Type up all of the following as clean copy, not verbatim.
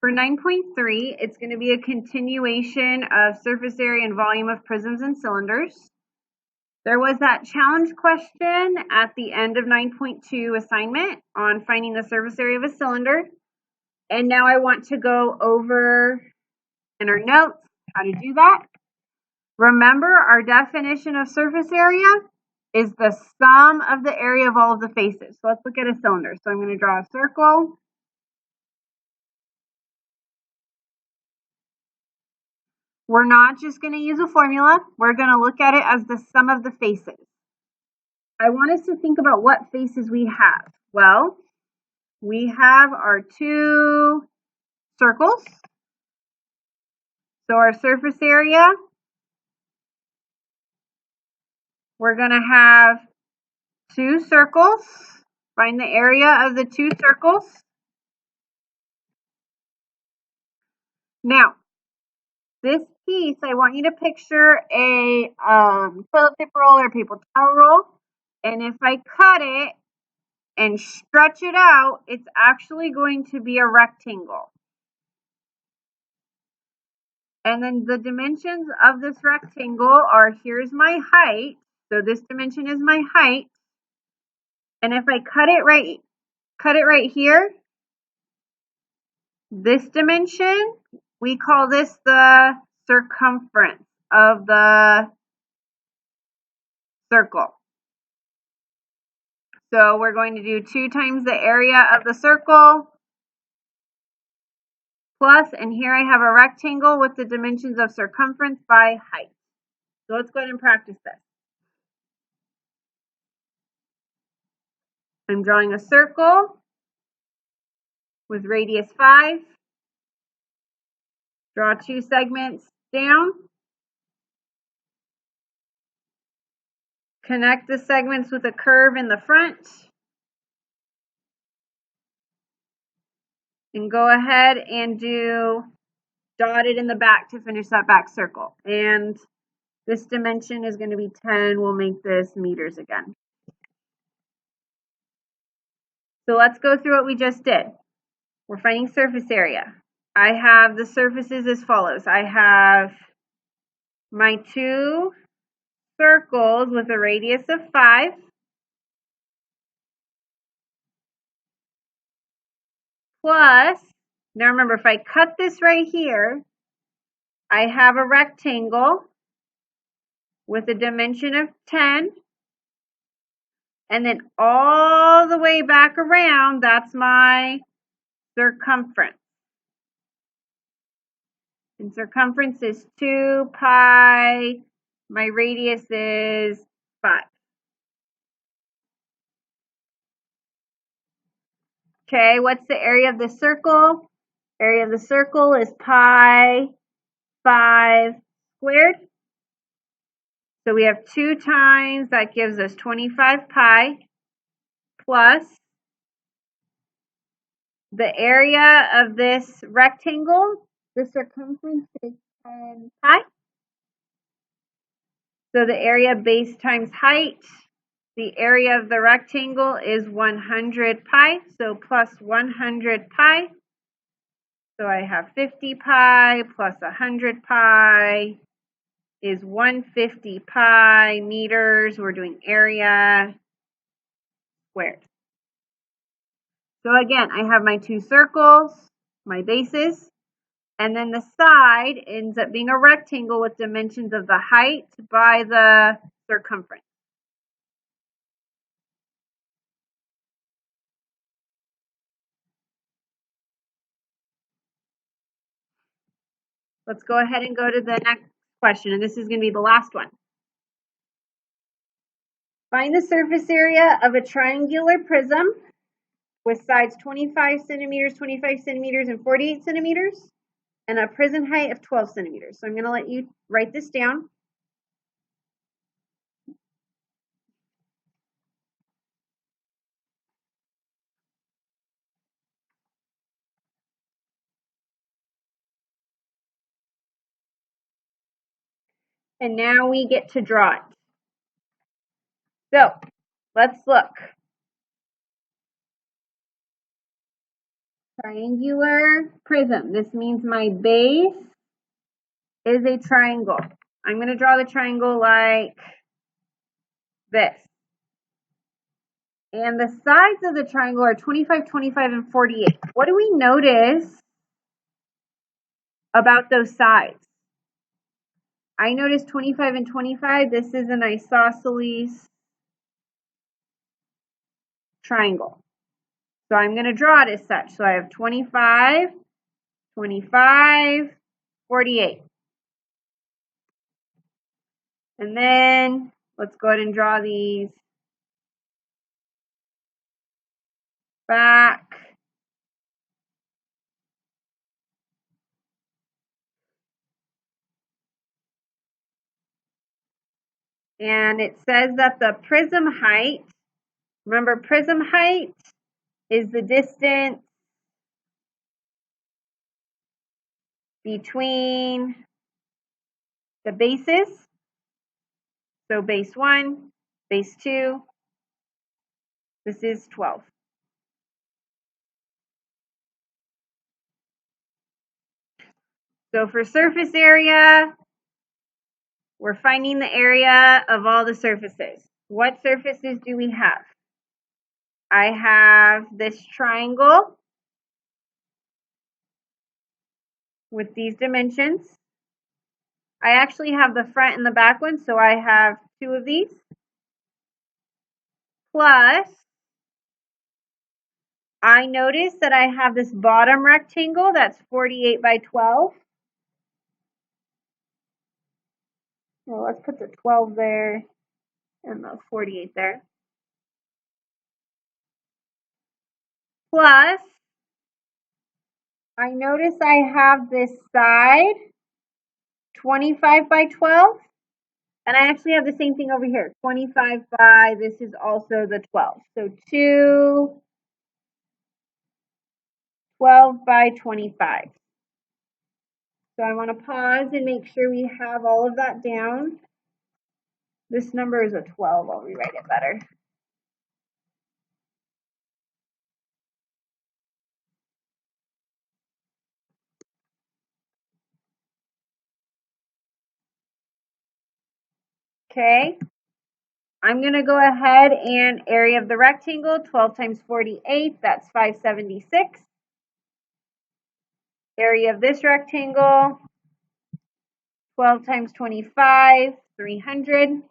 For 9.3, it's going to be a continuation of surface area and volume of prisms and cylinders. There was that challenge question at the end of 9.2 assignment on finding the surface area of a cylinder. And now I want to go over in our notes how to do that. Remember, our definition of surface area is the sum of the area of all of the faces. So let's look at a cylinder. So I'm going to draw a circle. We're not just going to use a formula. We're going to look at it as the sum of the faces. I want us to think about what faces we have. Well, we have our two circles. So our surface area, we're going to have two circles. Find the area of the two circles. Now, this piece, I want you to picture a toilet paper roll or paper towel roll. And if I cut it and stretch it out, it's actually going to be a rectangle. And then the dimensions of this rectangle are, here's my height. So this dimension is my height. And if I cut it right here, this dimension, we call this the circumference of the circle. So we're going to do 2 times the area of the circle plus, and here I have a rectangle with the dimensions of circumference by height. So let's go ahead and practice this. I'm drawing a circle with radius 5. Draw 2 segments down. Connect the segments with a curve in the front. And go ahead and do dotted in the back to finish that back circle. And this dimension is going to be 10. We'll make this meters again. So let's go through what we just did. We're finding surface area. I have the surfaces as follows. I have my 2 circles with a radius of 5. Plus, now remember, if I cut this right here, I have a rectangle with a dimension of 10. And then all the way back around, that's my circumference. And circumference is 2 pi. My radius is 5. Okay, what's the area of the circle? Area of the circle is pi 5 squared. So we have 2 times, that gives us 25 pi plus the area of this rectangle. The circumference is 10 pi. So the area base times height. The area of the rectangle is 100 pi, so plus 100 pi. So I have 50 pi plus 100 pi is 150 pi meters. We're doing area squared. So again, I have my 2 circles, my bases, and then the side ends up being a rectangle with dimensions of the height by the circumference. Let's go ahead and go to the next question, and this is going to be the last one. Find the surface area of a triangular prism with sides 25 centimeters, 25 centimeters, and 48 centimeters, and a prism height of 12 centimeters. So I'm going to let you write this down. And now we get to draw it. So let's look. triangular prism. This means my base is a triangle. I'm going to draw the triangle like this. And the sides of the triangle are 25, 25, and 48. What do we notice about those sides? I notice 25 and 25. This is an isosceles triangle. So I'm going to draw it as such. So I have 25, 25, 48. And then let's go ahead and draw these back. And it says that the prism height, remember prism height is the distance between the bases. So base 1, base 2, this is 12. So for surface area, we're finding the area of all the surfaces. What surfaces do we have? I have this triangle with these dimensions. I actually have the front and the back one, so I have 2 of these. Plus, I notice that I have this bottom rectangle that's 48 by 12. Well, let's put the 12 there and the 48 there. Plus, I notice I have this side 25 by 12. And I actually have the same thing over here, 25 by, this is also the 12. So 2, 12 by 25. So I want to pause and make sure we have all of that down. This number is a 12, I'll rewrite it better. Okay, I'm going to go ahead and area of the rectangle, 12 times 48, that's 576. Area of this rectangle, 12 times 25, 300.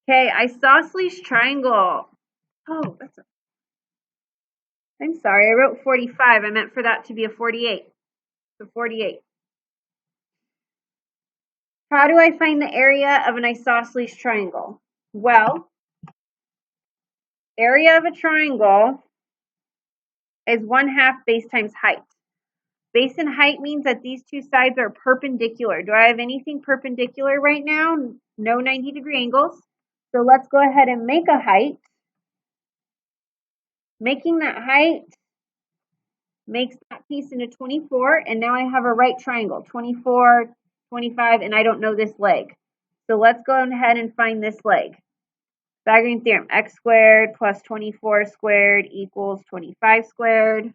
Okay, isosceles triangle. Oh, I'm sorry, I wrote 45. I meant for that to be a 48. So 48. How do I find the area of an isosceles triangle? Well, area of a triangle is 1/2 base times height. Base and height means that these two sides are perpendicular. Do I have anything perpendicular right now? No 90-degree angles. So let's go ahead and make a height. Making that height makes that piece into 24, and now I have a right triangle, 24, 25, and I don't know this leg. So let's go ahead and find this leg. Pythagorean theorem, x squared plus 24 squared equals 25 squared.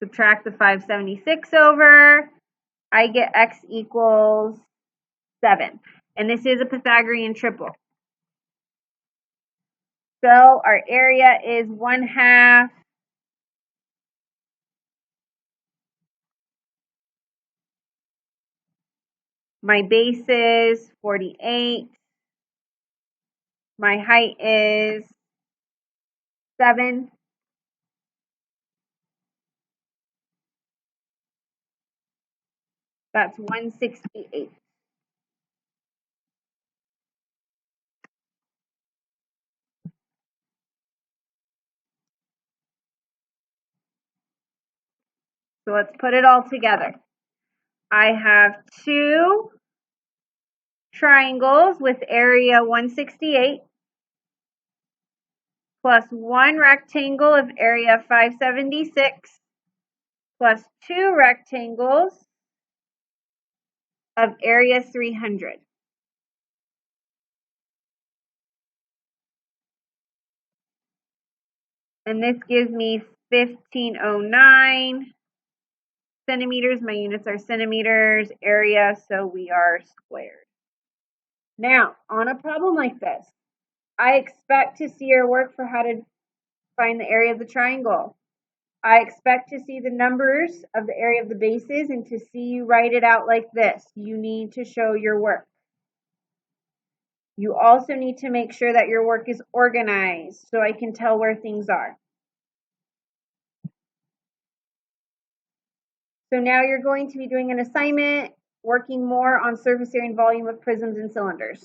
Subtract the 576 over, I get x equals 7. And this is a Pythagorean triple. So our area is 1/2 my base is 48. My height is 7. That's 168. So let's put it all together. I have 2 triangles with area 168 plus 1 rectangle of area 576 plus 2 rectangles of area 300. And this gives me 1509 centimeters. My units are centimeters, area, so we are squared. Now, on a problem like this, I expect to see your work for how to find the area of the triangle. I expect to see the numbers of the area of the bases and to see you write it out like this. You need to show your work. You also need to make sure that your work is organized so I can tell where things are. So now you're going to be doing an assignment, working more on surface area and volume of prisms and cylinders.